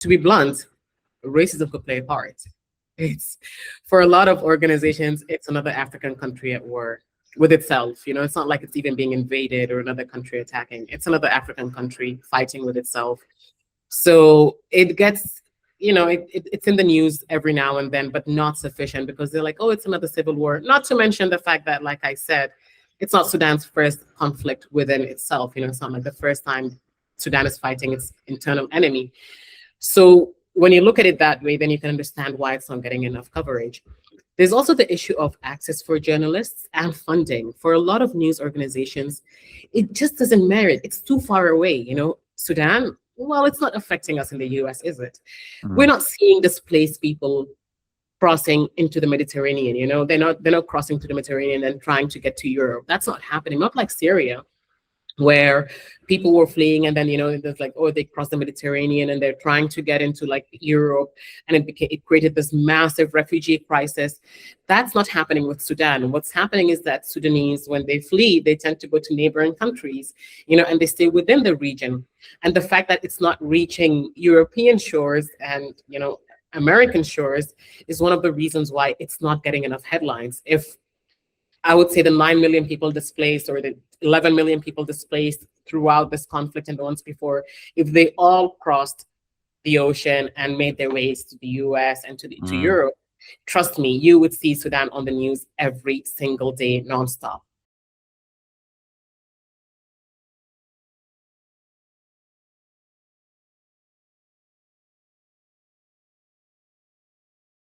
to be blunt, racism could play a part. It's for a lot of organizations, it's another African country at war with itself. You know, it's not like it's even being invaded or another country attacking. It's another African country fighting with itself. So it gets, it's in the news every now and then, but not sufficient because they're like, oh, it's another civil war. Not to mention the fact that, like I said, it's not Sudan's first conflict within itself. You know, it's not like the first time Sudan is fighting its internal enemy. So when you look at it that way, then you can understand why it's not getting enough coverage. There's also the issue of access for journalists and funding. For a lot of news organizations, it just doesn't merit. It's too far away. You know, Sudan, well, it's not affecting us in the US, is it? We're not seeing displaced people crossing into the Mediterranean. You know, they're not crossing to the Mediterranean and trying to get to Europe. That's not happening. Not like Syria, where people were fleeing and then, there's like, oh, they crossed the Mediterranean and they're trying to get into like Europe, and it created this massive refugee crisis. That's not happening with Sudan. What's happening is that Sudanese, when they flee, they tend to go to neighboring countries, and they stay within the region. And the fact that it's not reaching European shores and, American shores is one of the reasons why it's not getting enough headlines. If I would say the 9 million people displaced or the 11 million people displaced throughout this conflict and the ones before, if they all crossed the ocean and made their ways to the US and to Europe, trust me, you would see Sudan on the news every single day, nonstop.